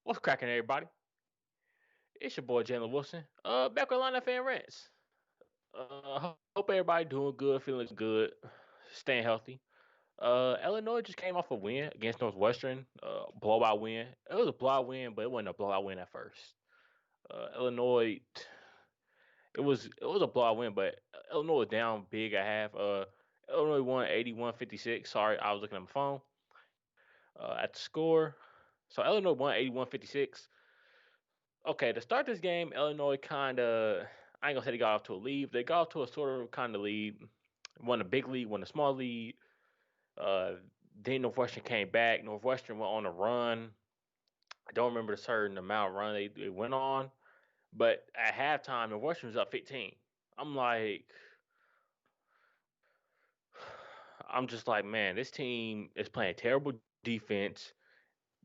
What's cracking, everybody? It's your boy Jalen Wilson. Back with Line Fan Rants. Hope everybody doing good, feeling good, staying healthy. Illinois just came off a win against Northwestern. Blowout win. It was a blowout win, but it wasn't a blowout win at first. Illinois, it was a blowout win, but Illinois was down big at half. Illinois won 81-56. Sorry, I was looking at my phone. At the score, so Illinois won 81-56. Okay, to start this game, Illinois kind of, I ain't gonna say they got off to a lead. They got off to a sort of kind of lead. Won a big lead, won a small lead. Uh, then Northwestern came back. Northwestern went on a run. I don't remember the certain amount of run they went on, but at halftime, Northwestern was up 15. I'm like, I'm just like, man, this team is playing terrible defense.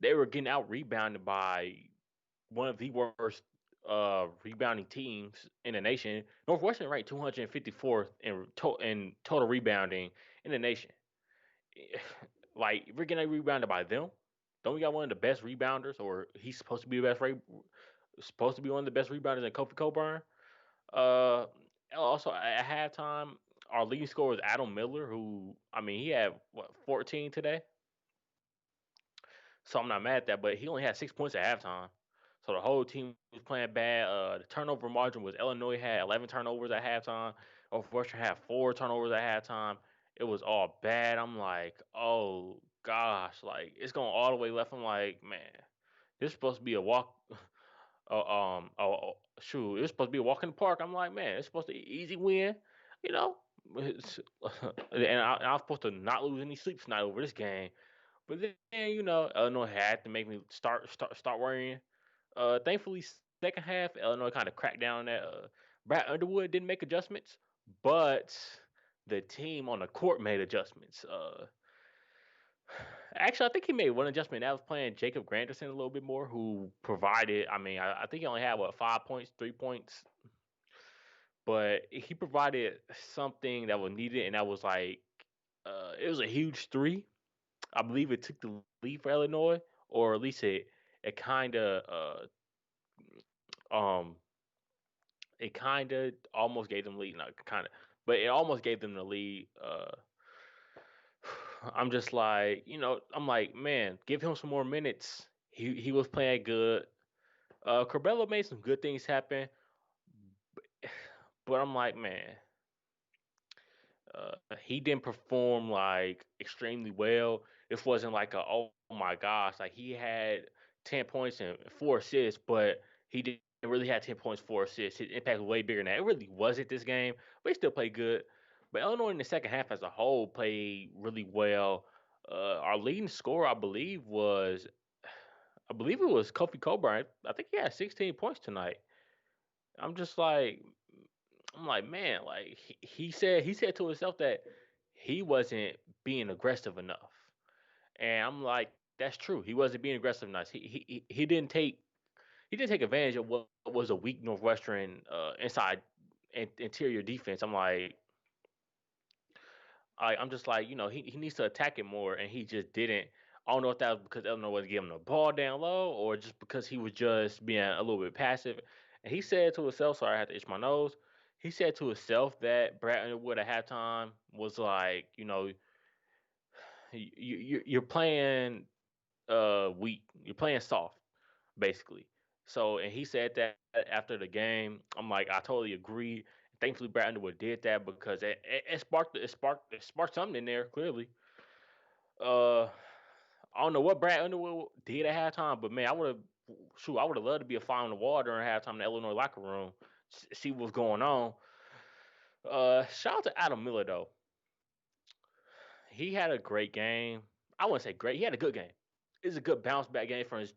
They were getting out rebounded by one of the worst rebounding teams in the nation. Northwestern ranked 254th in total rebounding in the nation. Like, if we're getting rebounded by them, don't we got one of the best rebounders, or he's supposed to be the best supposed to be one of the best rebounders in Kofi Coburn? Uh, Also at halftime, our leading scorer was Adam Miller, who I mean he had what 14 today, so I'm not mad at that. But he only had 6 points at halftime. So the whole team was playing bad. The turnover margin was Illinois had 11 turnovers at halftime. Northwestern had 4 turnovers at halftime. It was all bad. I'm like, oh gosh, like it's going all the way left. I'm like, man, this is supposed to be a walk. Shoot, it's supposed to be a walk in the park. I'm like, man, it's supposed to be an easy win, you know. And I was supposed to not lose any sleep tonight over this game. But then, Illinois had to make me start worrying. Thankfully, second half, Illinois kind of cracked down on that. Brad Underwood didn't make adjustments, but the team on the court made adjustments. Actually, I think he made one adjustment. That was playing Jacob Granderson a little bit more, who provided. I mean, I think he only had 5 points, 3 points, but he provided something that was needed, and that was like it was a huge three. I believe it took the lead for Illinois, or at least it kind of um it kind of almost gave them lead, not kind of, but it almost gave them the lead. I'm just like, I'm like, man, give him some more minutes. He was playing good. Corbello made some good things happen, but I'm like, man, he didn't perform like extremely well. This wasn't like oh my gosh, like he had 10 points and 4 assists, but he didn't really have 10 points, 4 assists. His impact was way bigger than that. It really wasn't this game, but he still played good. But Illinois in the second half as a whole played really well. Our leading scorer, I believe it was Kofi Coburn. I think he had 16 points tonight. I'm just like, I'm like, man, like he said to himself that he wasn't being aggressive enough, and I'm like, that's true. He wasn't being aggressive enough. He didn't take advantage of what was a weak Northwestern inside interior defense. I'm just like, he needs to attack it more, and he just didn't. I don't know if that was because Illinois wasn't giving him the ball down low, or just because he was just being a little bit passive. And he said to himself, sorry, I had to itch my nose. He said to himself that Brad Underwood at halftime was like, you're playing weak, you're playing soft, basically. So, and he said that after the game. I'm like, I totally agree. Thankfully, Brad Underwood did that because it sparked something in there clearly. Uh, I don't know what Brad Underwood did at halftime, but man, I would have loved to be a fly on the wall during halftime in the Illinois locker room, see what's going on. Shout out to Adam Miller though. He had a great game. I wouldn't say great. He had a good game. It's a good bounce back game from his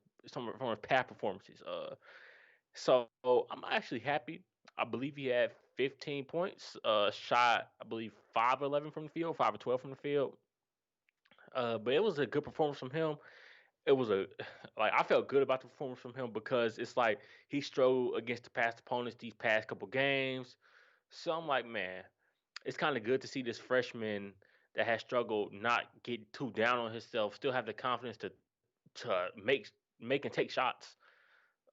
past performances. So I'm actually happy. I believe he had 15 points. Shot I believe 5 or 11 from the field, 5 or 12 from the field. But it was a good performance from him. It was a like I felt good about the performance from him because it's like he struggled against the past opponents these past couple games. So I'm like, man, it's kind of good to see this freshman that has struggled not get too down on himself, still have the confidence to make making take shots.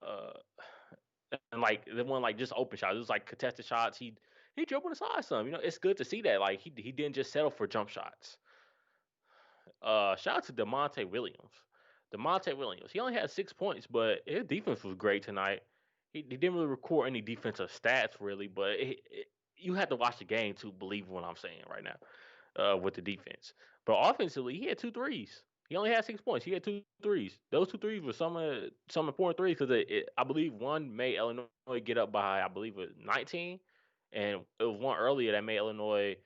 Uh, and like the one like just open shots. It was like contested shots. He dribbled inside some. It's good to see that. Like he didn't just settle for jump shots. Shout out to Demonte Williams. Demonte Williams. He only had 6 points, but his defense was great tonight. He didn't really record any defensive stats really, but you have to watch the game to believe what I'm saying right now. With the defense. But offensively, he had two threes. He only had 6 points. He had two threes. Those two threes were some important threes because I believe one made Illinois get up by I believe it was 19, and it was one earlier that made Illinois.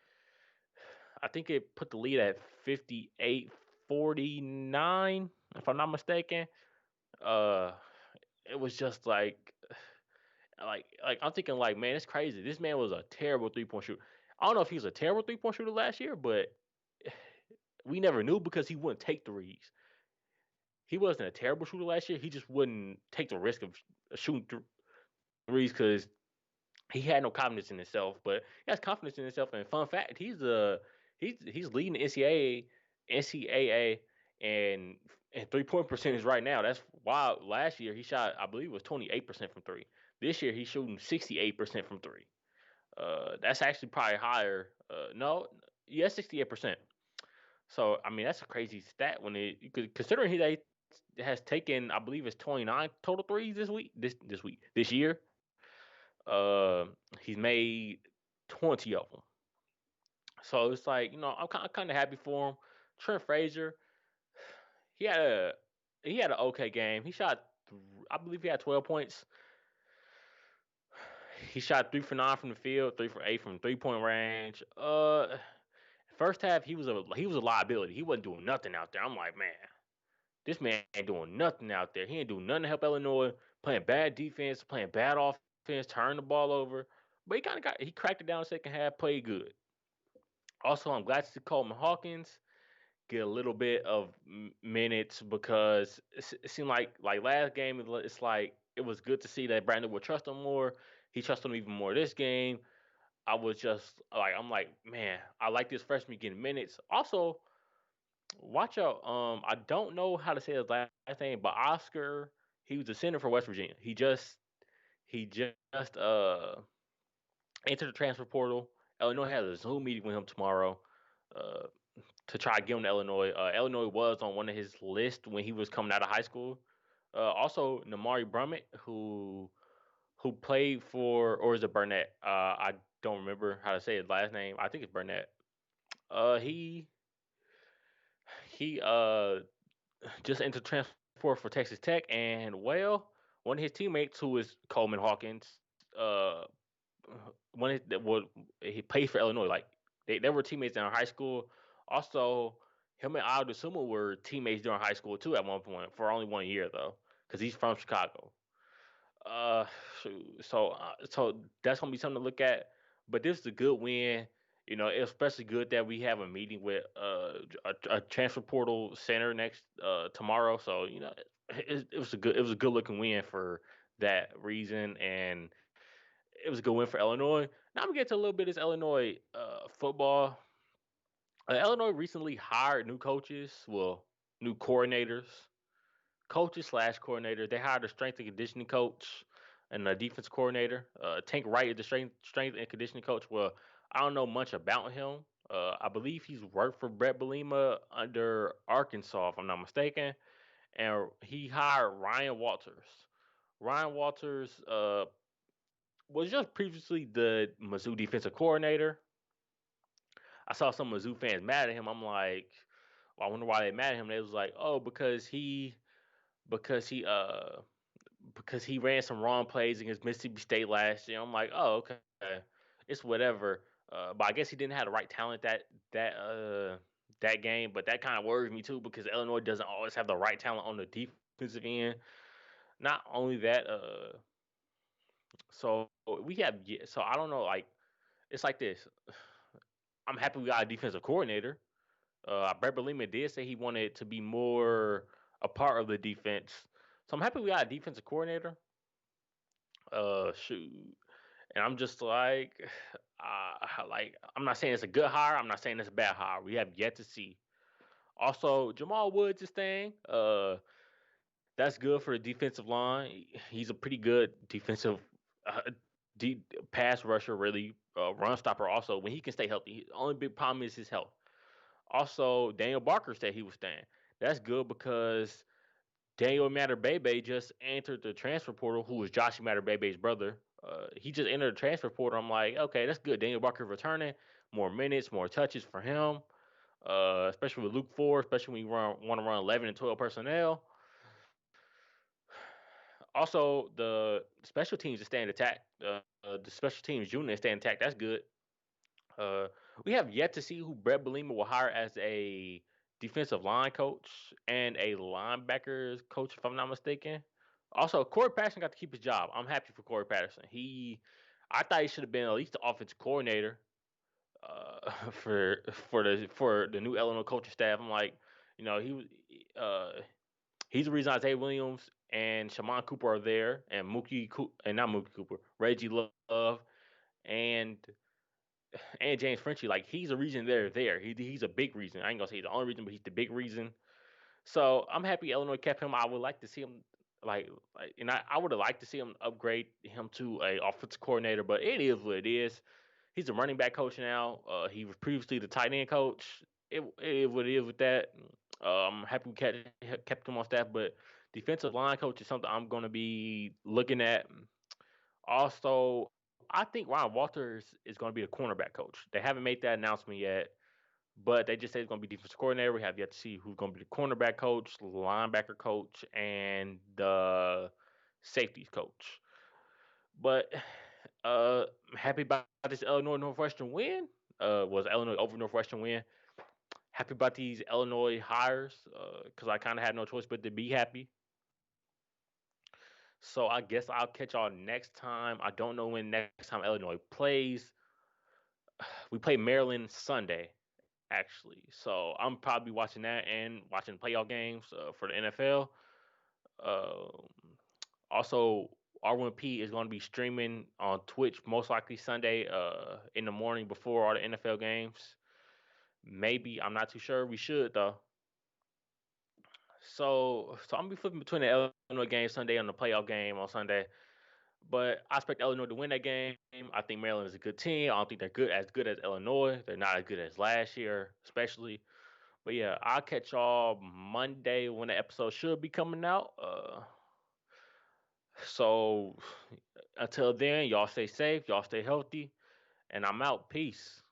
I think it put the lead at 58-49, if I'm not mistaken. Uh, it was just like I'm thinking like, man, it's crazy. This man was a terrible 3-point shooter. I don't know if he was a terrible 3-point shooter last year, but we never knew because he wouldn't take threes. He wasn't a terrible shooter last year. He just wouldn't take the risk of shooting threes because he had no confidence in himself. But he has confidence in himself. And fun fact, he's leading the NCAA and 3-point percentage right now. That's wild. Last year he shot I believe it was 28% from three. This year he's shooting 68% from three. That's actually probably higher. No, yeah, 68%. So I mean that's a crazy stat when considering he has taken I believe it's 29 total threes this week this year. He's made 20 of them. So it's like I'm kind of happy for him. Trent Frazier, he had a he had an okay game. He shot I believe he had 12 points. He shot 3 for 9 from the field, 3 for 8 from 3-point range. First half he was a liability. He wasn't doing nothing out there. I'm like, man, this man ain't doing nothing out there. He ain't doing nothing to help Illinois. Playing bad defense, playing bad offense, turning the ball over. But he cracked it down the second half, played good. Also, I'm glad to see Coleman Hawkins get a little bit of minutes because it seemed like last game it's like it was good to see that Brandon would trust him more. He trusted him even more this game. I was just like I'm like, man, I like this freshman getting minutes. Also, watch out. I don't know how to say his last name, but Oscar, he was the center for West Virginia. He just entered the transfer portal. Illinois has a Zoom meeting with him tomorrow uh, to try to get him to Illinois. Illinois was on one of his lists when he was coming out of high school. Also, Namari Brummett, who played for, or is it Burnett? I don't remember how to say his last name. I think it's Burnett. He just entered transfer for Texas Tech, and well, one of his teammates who is Coleman Hawkins, one of that would he played for Illinois. Like they were teammates in our high school. Also, him and Aldo Sumo were teammates during high school too at one point for only 1 year though, because he's from Chicago. Uh, so that's gonna be something to look at. But this is a good win. It's especially good that we have a meeting with a transfer portal center next tomorrow. So it was a good looking win for that reason, and it was a good win for Illinois. Now I'm gonna get to a little bit of this Illinois football. Illinois recently hired new coaches, well, new coaches slash coordinators. They hired a strength and conditioning coach and a defense coordinator. Tank Wright is the strength and conditioning coach. Well, I don't know much about him. I believe he's worked for Brett Belima under Arkansas, if I'm not mistaken, and he hired Ryan Walters. Ryan Walters was just previously the Mizzou defensive coordinator. I saw some Mizzou fans mad at him. I'm like, well, I wonder why they mad at him. They was like, oh, because he because he ran some wrong plays against Mississippi State last year. I'm like, oh, okay, it's whatever. But I guess he didn't have the right talent that game. But that kind of worries me too because Illinois doesn't always have the right talent on the defensive end. Not only that, so we have so I don't know, like it's like this. I'm happy we got a defensive coordinator. Brett Bielema did say he wanted to be more a part of the defense, so I'm happy we got a defensive coordinator. Shoot, and I'm just like I'm not saying it's a good hire. I'm not saying it's a bad hire. We have yet to see. Also, Jamal Woods' thing. That's good for the defensive line. He's a pretty good defensive uh, pass rusher, really run stopper. Also, when he can stay healthy, the only big problem is his health. Also, Daniel Barker said he was staying. That's good because Daniel Matterbebe just entered the transfer portal, who was Josh Matterbebe's brother. He just entered the transfer portal. I'm like, okay, that's good. Daniel Barker returning, more minutes, more touches for him, especially with Luke Ford, especially when you want to run 11 and 12 personnel. Also, the special teams is staying intact. The special teams unit is staying intact. That's good. Uh, we have yet to see who Brett Belima will hire as a defensive line coach and a linebackers coach, if I'm not mistaken. Also, Corey Patterson got to keep his job. I'm happy for Corey Patterson. I thought he should have been at least the offensive coordinator for the new Illinois coaching staff. I'm like, you know, uh, he's the reason Isaiah Williams and Shaman Cooper are there, and not Mookie Cooper, Reggie Love, and James Frenchie. Like he's the reason they're there. He's a big reason. I ain't gonna say he's the only reason, but he's the big reason. So I'm happy Illinois kept him. I would like to see him and I would have liked to see him upgrade him to a offensive coordinator, but it is what it is. He's a running back coach now. He was previously the tight end coach. It is what it is with that. I'm happy we kept him on staff, but defensive line coach is something I'm going to be looking at. Also, I think Ryan Walters is going to be the cornerback coach. They haven't made that announcement yet, but they just say it's going to be defensive coordinator. We have yet to see who's going to be the cornerback coach, linebacker coach, and the safeties coach. But I'm happy about this Illinois Northwestern win. Was Illinois over Northwestern win? Happy about these Illinois hires because I kind of had no choice but to be happy. So I guess I'll catch y'all next time. I don't know when next time Illinois plays. We play Maryland Sunday, actually. So I'm probably watching that and watching playoff games for the NFL. Um Also, R1P is going to be streaming on Twitch most likely Sunday in the morning before all the NFL games. Maybe I'm not too sure. We should though. So I'm gonna be flipping between the Illinois game Sunday and the playoff game on Sunday. But I expect Illinois to win that game. I think Maryland is a good team. I don't think they're good as Illinois. They're not as good as last year, especially. But yeah, I'll catch y'all Monday when the episode should be coming out. So until then, y'all stay safe, y'all stay healthy, and I'm out. Peace.